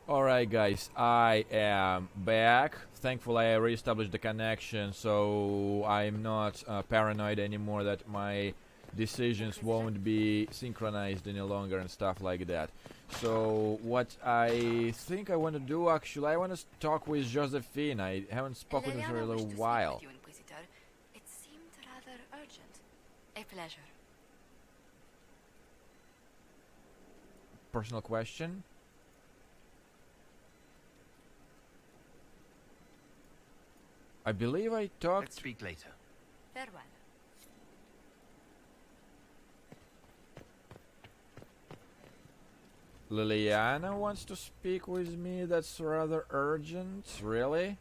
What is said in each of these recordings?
Alright guys, I am back. Thankfully I reestablished the connection, so I'm not paranoid anymore that my decisions won't be synchronized any longer and stuff like that. So what I think I want to do, actually, I want to talk with Josephine. I haven't spoken with her in a little while. You, Inquisitor. It seemed rather urgent. A pleasure. Personal question? I believe I talked... Let's speak later. Farewell. Liliana wants to speak with me. That's rather urgent. Really?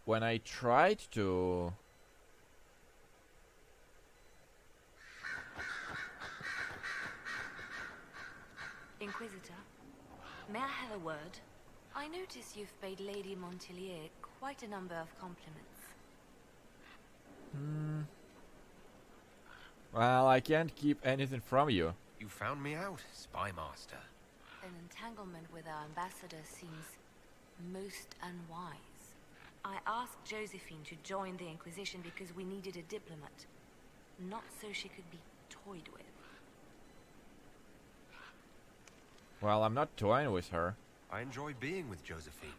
When I tried to... Inquisitor, may I have a word? I notice you've paid Lady Montelier quite a number of compliments. Well, I can't keep anything from you. You found me out, Spy Master. An entanglement with our ambassador seems most unwise. I asked Josephine to join the Inquisition because we needed a diplomat, not so she could be toyed with. Well, I'm not toying with her. I enjoy being with Josephine.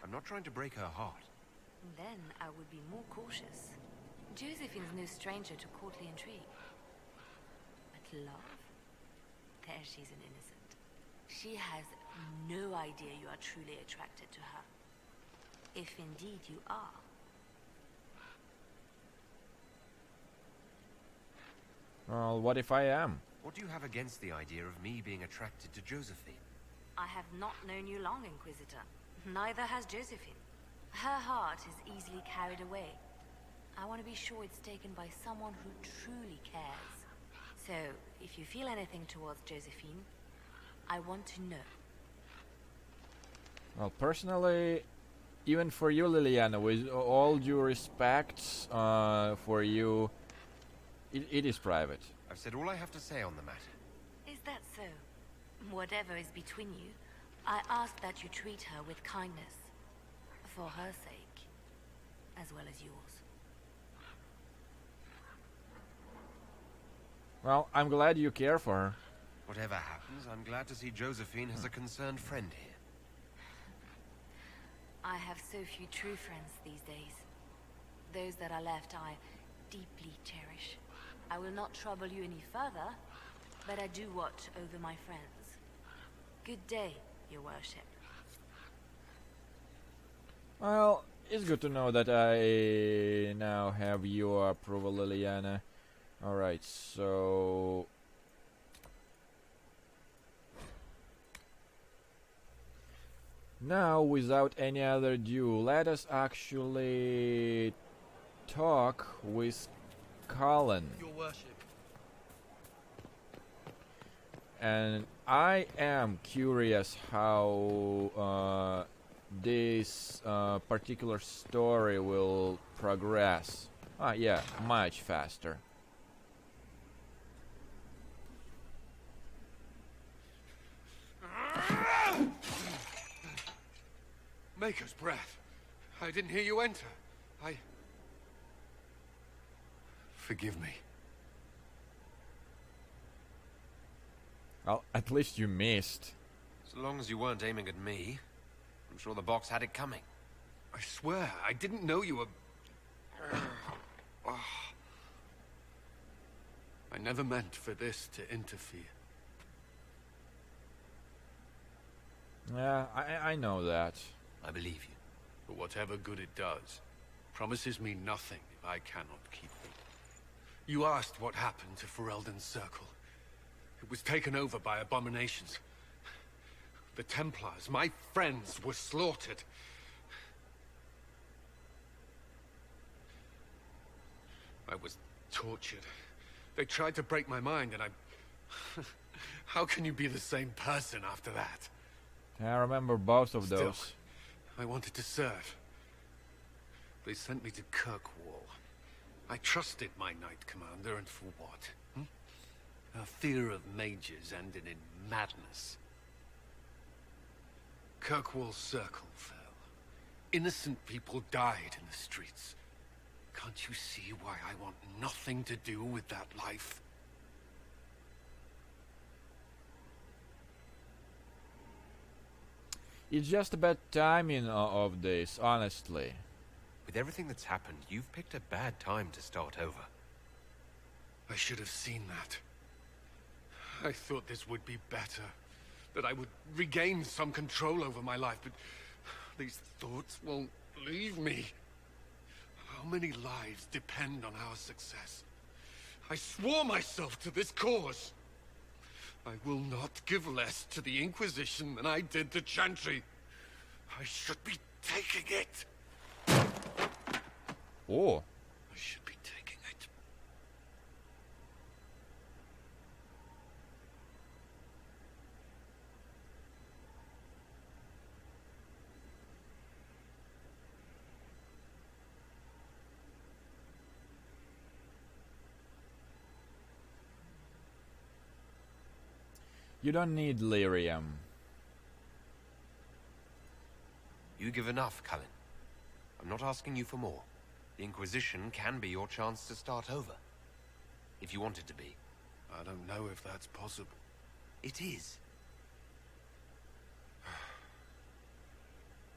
I'm not trying to break her heart. Then I would be more cautious. Josephine's no stranger to courtly intrigue. But love? There she's an innocent. She has no idea you are truly attracted to her. If indeed you are. Well, what if I am? What do you have against the idea of me being attracted to Josephine? I have not known you long, Inquisitor. Neither has Josephine. Her heart is easily carried away. I want to be sure it's taken by someone who truly cares. So, if you feel anything towards Josephine, I want to know. Well, personally, even for you, Liliana, with all due respect for you, it is private. I've said all I have to say on the matter. Is that so? Whatever is between you, I ask that you treat her with kindness. For her sake, as well as yours. Well, I'm glad you care for her. Whatever happens, I'm glad to see Josephine has a concerned friend here. I have so few true friends these days. Those that are left I deeply cherish. I will not trouble you any further, but I do watch over my friends. Good day, your worship. Well, it's good to know that I now have your approval, Liliana. Alright, so... now, without any other ado, let us actually talk with Colin. Your worship. And I am curious how this particular story will progress. Ah, yeah, much faster. Maker's breath. I didn't hear you enter. Forgive me. Well, at least you missed. So long as you weren't aiming at me, I'm sure the box had it coming. I swear, I didn't know you were... I never meant for this to interfere. Yeah, I know that. I believe you. But whatever good it does, promises me nothing if I cannot keep it. You asked what happened to Ferelden's Circle. It was taken over by abominations. The Templars, my friends, were slaughtered. I was tortured. They tried to break my mind, and I... How can you be the same person after that? I remember both of Still, those. I wanted to serve. They sent me to Kirkwall. I trusted my Knight Commander, and for what? A fear of mages ended in madness. Kirkwall Circle fell. Innocent people died in the streets. Can't you see why I want nothing to do with that life? It's just a bad timing of this, honestly. With everything that's happened, you've picked a bad time to start over. I should have seen that. I thought this would be better. That I would regain some control over my life, but these thoughts won't leave me. How many lives depend on our success? I swore myself to this cause. I will not give less to the Inquisition than I did to Chantry. I should be taking it. Oh. I should be taking it. You don't need lyrium. You give enough, Cullen. I'm not asking you for more. The Inquisition can be your chance to start over. If you want it to be. I don't know if that's possible. It is.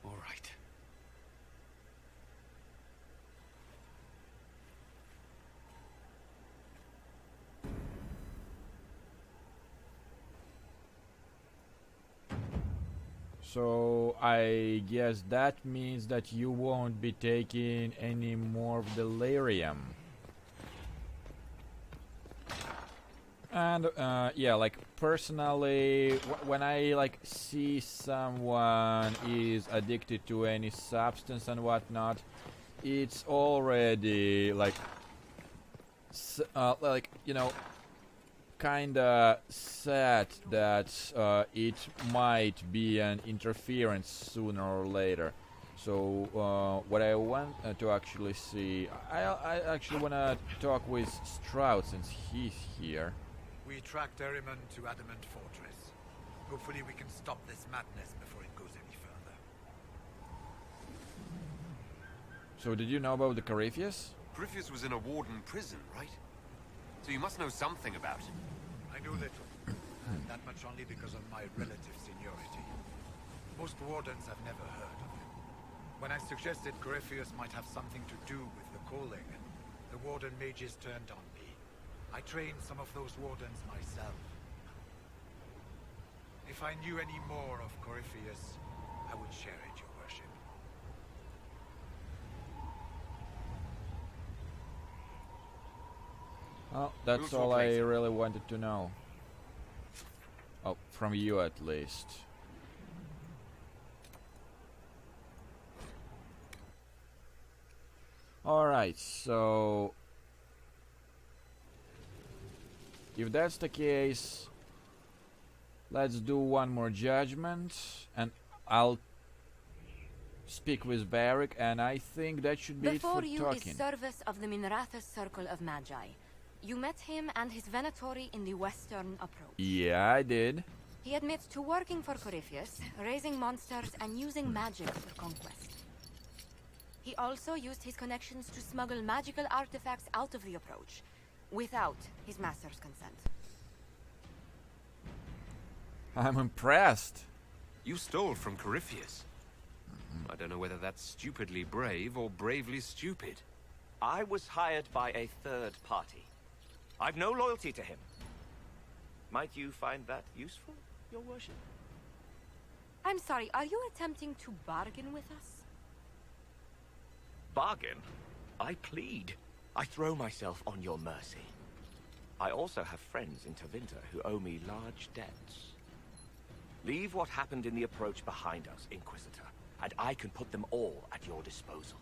All right. So I guess that means that you won't be taking any more of the lyrium. And yeah, like personally, when I like see someone is addicted to any substance and whatnot, it's already like you know, kinda sad that it might be an interference sooner or later. So what I want to actually see, I actually want to talk with Stroud since he's here. We tracked Erryman to Adamant Fortress. Hopefully we can stop this madness before it goes any further. So did you know about the Corypheus? Griffiths was in a warden prison, right? So you must know something about it. I knew little, and that much only because of my relative seniority. Most wardens have never heard of him. When I suggested Corypheus might have something to do with the calling, the warden mages turned on me. I trained some of those wardens myself. If I knew any more of Corypheus, I would share it, your worship. Oh, that's all I really wanted to know. Oh, from you at least. Alright, so if that's the case, let's do one more judgment and I'll speak with Varric, and I think that should be Before it for you talking. is service of the Minrathous Circle of Magi. You met him and his Venatori in the western approach. Yeah, I did. He admits to working for Corypheus, raising monsters and using magic for conquest. He also used his connections to smuggle magical artifacts out of the approach, without his master's consent. I'm impressed. You stole from Corypheus. I don't know whether that's stupidly brave or bravely stupid. I was hired by a third party. I've no loyalty to him. Might you find that useful, your worship? I'm sorry, are you attempting to bargain with us? Bargain? I plead. I throw myself on your mercy. I also have friends in Tevinter who owe me large debts. Leave what happened in the approach behind us, Inquisitor, and I can put them all at your disposal.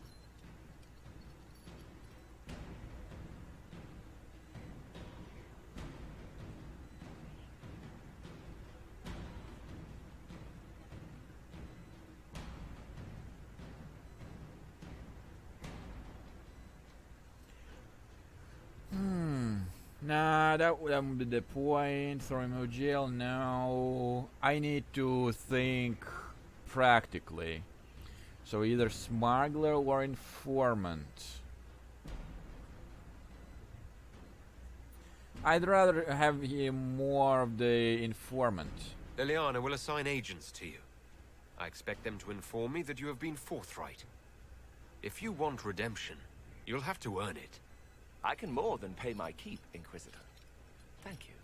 Nah, that wouldn't be the point. Throw him in jail now. I need to think practically. So either smuggler or informant. I'd rather have him more of the informant. Liliana will assign agents to you. I expect them to inform me that you have been forthright. If you want redemption, you'll have to earn it. I can more than pay my keep, Inquisitor. Thank you.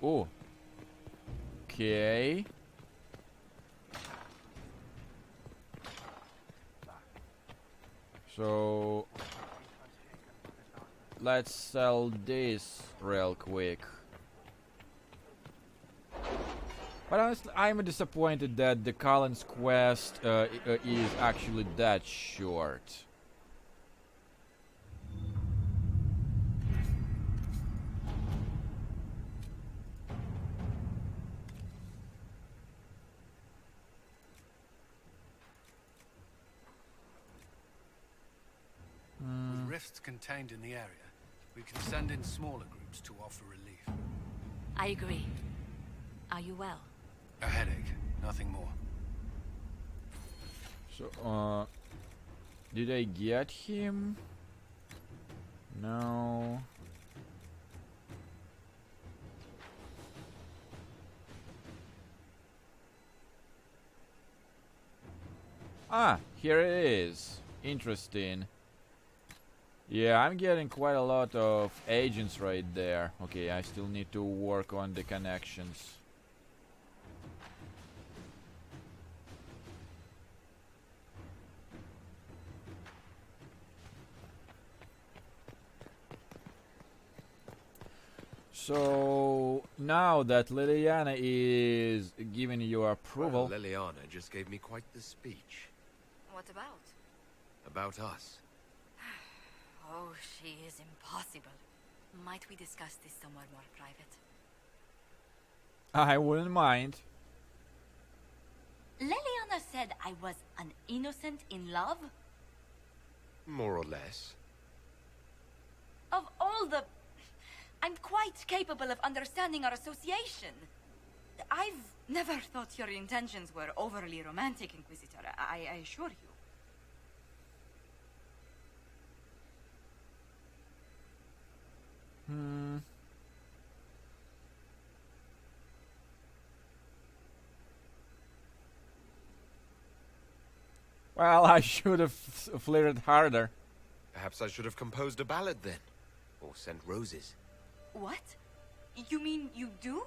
Oh. Okay. So let's sell this real quick. But honestly, I'm disappointed that the Cullen's quest is actually that short. With rifts contained in the area, we can send in smaller groups to offer relief. I agree. Are you well? A headache, nothing more. So, did I get him? No. Ah, here it is. Interesting. Yeah, I'm getting quite a lot of agents right there. Okay, I still need to work on the connections. So now that Liliana is giving you approval, Well, Liliana just gave me quite the speech. What about? About us. Oh, she is impossible. Might we discuss this somewhere more private? I wouldn't mind. Leliana said I was an innocent in love? More or less. Of all the... I'm quite capable of understanding our association. I've never thought your intentions were overly romantic, Inquisitor. I assure you. Well, I should have flirted harder. Perhaps I should have composed a ballad then. Or sent roses. What? You mean you do?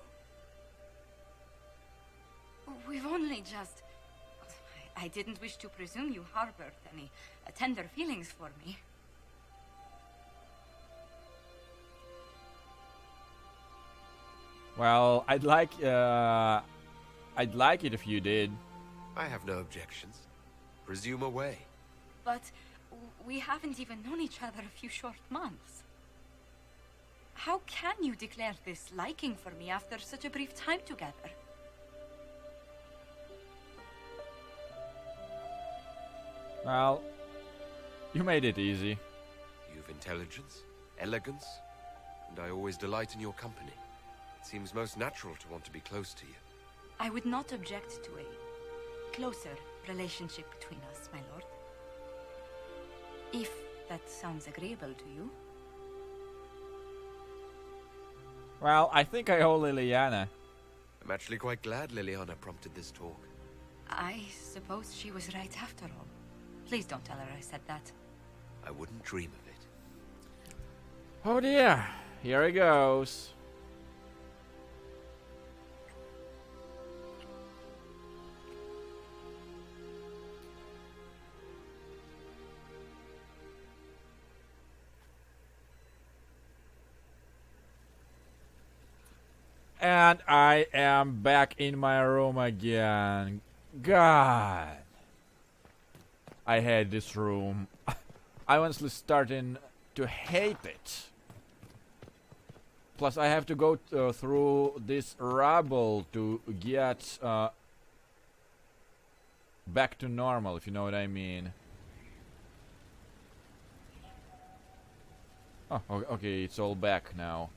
We've only just... I didn't wish to presume you harbored any tender feelings for me. Well, I'd like it if you did. I have no objections. Presume away. But we haven't even known each other a few short months. How can you declare this liking for me after such a brief time together? Well, you made it easy. You've intelligence, elegance, and I always delight in your company. It seems most natural to want to be close to you. I would not object to a closer relationship between us, my lord. If that sounds agreeable to you. Well, I think I owe Liliana. I'm actually quite glad Liliana prompted this talk. I suppose she was right after all. Please don't tell her I said that. I wouldn't dream of it. Oh dear, here it goes. And I am back in my room again. God. I hate this room. I'm honestly starting to hate it. Plus I have to go through this rubble to get back to normal, if you know what I mean. Oh, okay, it's all back now.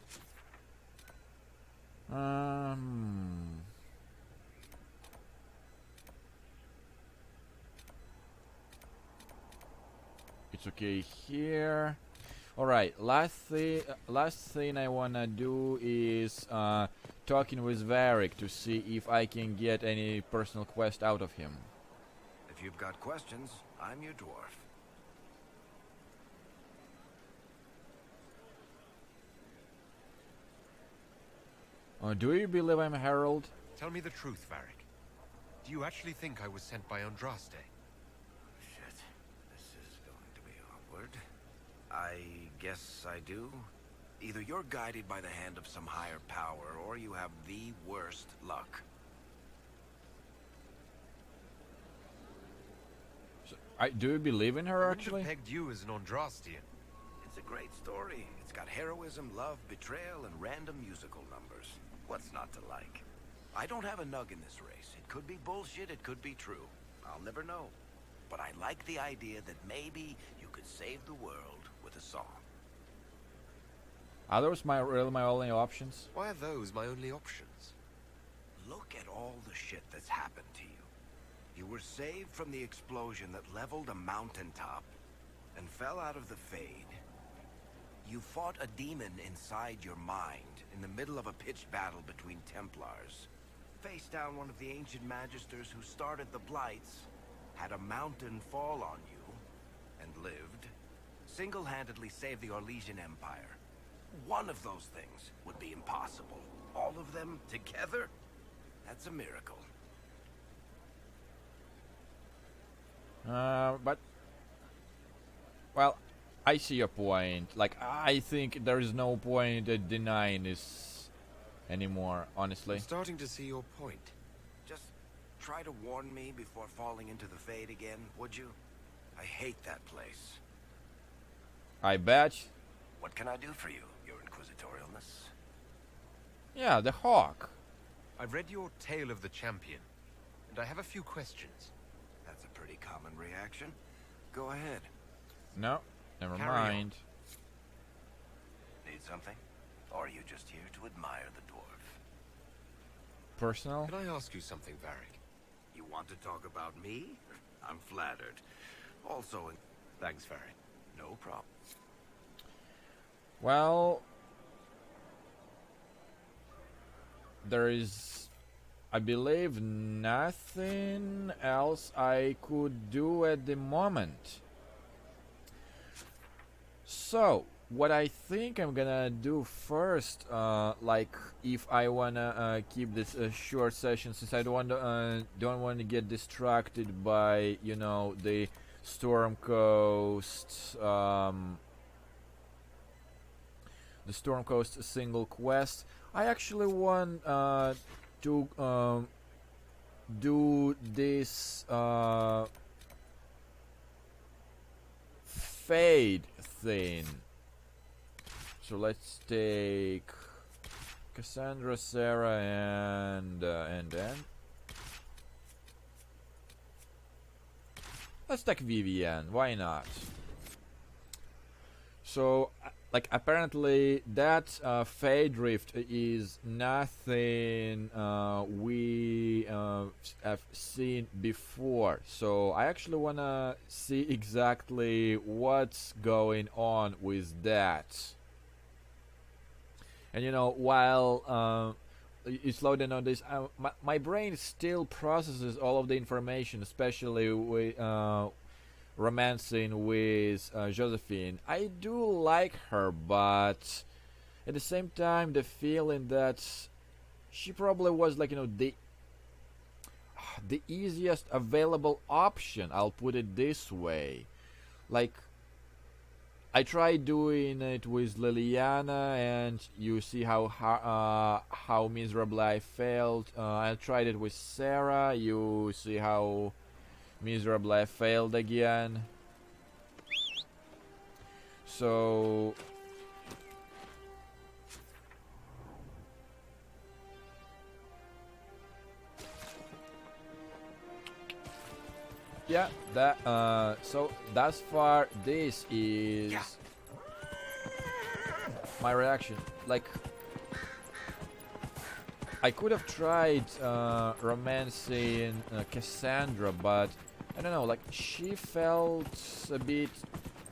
It's okay here. All right. Last thing I wanna do is talking with Varric to see if I can get any personal quest out of him. If you've got questions, I'm your dwarf. Do you believe I'm Herald? Tell me the truth, Varric. Do you actually think I was sent by Andraste? Shit. This is going to be awkward. I guess I do. Either you're guided by the hand of some higher power, or you have the worst luck. Do you believe in her I wouldn't actually? have pegged you as an Andrastian. It's a great story. It's got heroism, love, betrayal, and random musical numbers. What's not to like? I don't have a nug in this race. It could be bullshit, it could be true. I'll never know. But I like the idea that maybe you could save the world with a song. Are those really my only options? Why are those my only options? Look at all the shit that's happened to you. You were saved from the explosion that leveled a mountaintop and fell out of the Fade. You fought a demon inside your mind in the middle of a pitched battle between Templars. Faced down one of the ancient magisters who started the Blights, had a mountain fall on you, and lived. Single-handedly saved the Orlesian Empire. One of those things would be impossible. All of them together? That's a miracle. But well, I see your point. Like, I think there is no point at denying this anymore, honestly. I'm starting to see your point. Just try to warn me before falling into the Fade again, would you? I hate that place. I bet. What can I do for you, your inquisitorialness? Yeah, the hawk. I've read your Tale of the Champion, and I have a few questions. That's a pretty common reaction. Go ahead. No, never Carry mind. Need something? Or are you just here to admire the dwarf? Personal? Can I ask you something, Varric? You want to talk about me? I'm flattered. Also, Thanks, Varric. no problem. Well, there is, I believe, nothing else I could do at the moment. So, what I think I'm gonna do first, like, if I wanna keep this short session, since I don't want to get distracted by, you know, the Storm Coast, the Storm Coast single quest. I actually want to do this Fade thing. So let's take Cassandra, Sarah, and then let's take Vivian. Why not? So, like, apparently that Fade Rift is nothing we have seen before. So I actually wanna see exactly what's going on with that. And you know, while you slow down on this, my brain still processes all of the information, especially with romancing with Josephine. I do like her, but at the same time, the feeling that she probably was, like, you know, the easiest available option. I'll put it this way. Like, I tried doing it with Liliana, and you see how miserably I failed. I tried it with Sarah. You see how miserably I failed again. So yeah, that so thus far this is my reaction. Like, I could have tried romancing Cassandra, but I don't know, like, she felt a bit,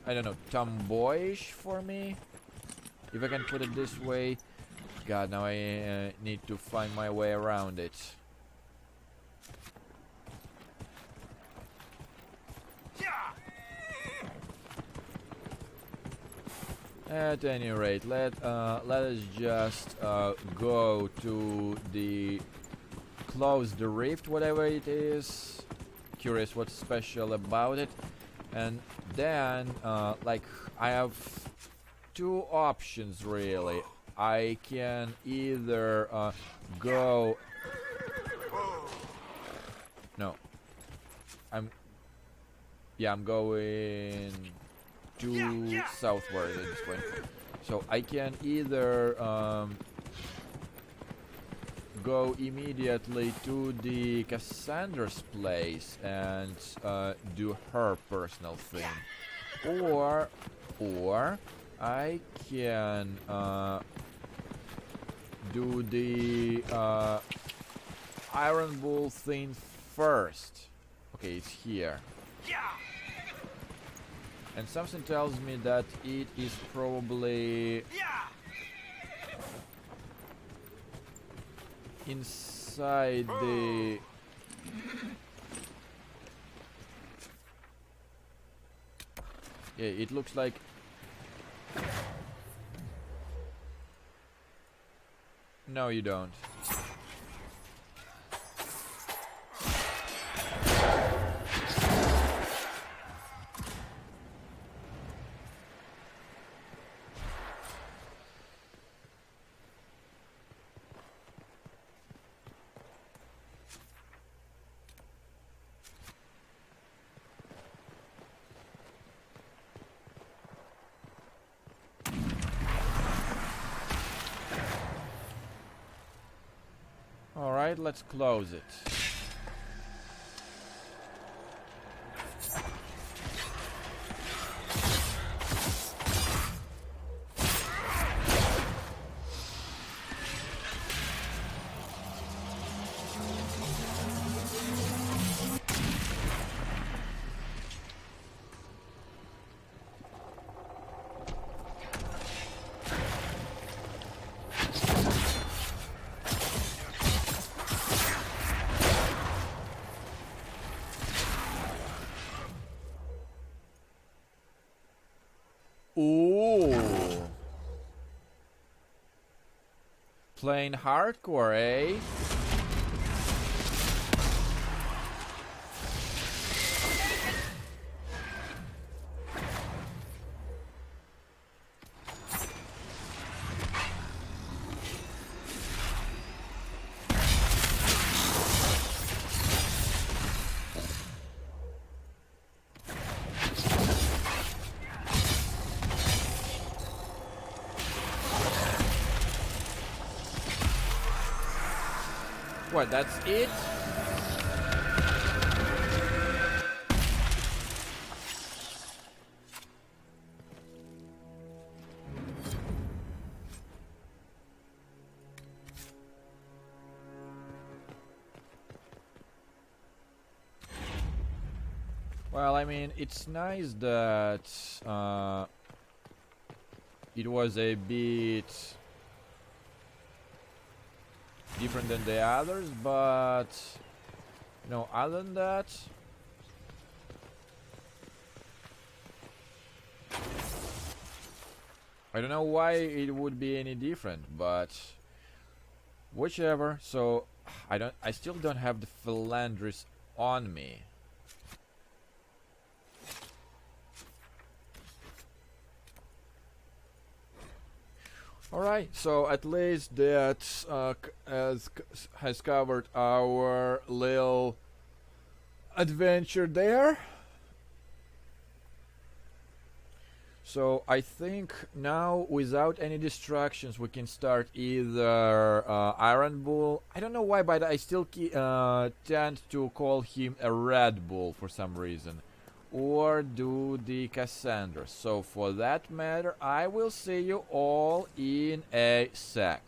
I don't know, tomboyish for me, if I can put it this way. God, now I need to find my way around it. At any rate, let us just go to the close the rift, whatever it is. Curious what's special about it, and then like, I have two options really. I can either go. No, I'm going to southward at this point. So I can either go immediately to the Cassandra's place and do her personal thing, or I can do the Iron Bull thing first. Okay, it's here. And something tells me that it is probably inside the... Yeah, it looks like... No, you don't. Alright, let's close it. Ooh. Playing hardcore, eh? What, that's it? Well, I mean, it's nice that it was a bit different than the others, but you know, other than that, I don't know why it would be any different, but whichever. So I still don't have the Philandris on me. Alright, so at least that has covered our little adventure there. So I think now, without any distractions, we can start either Iron Bull. I don't know why, but I still tend to call him a Red Bull for some reason. or do the Cassandra. So for that matter, I will see you all in a sec.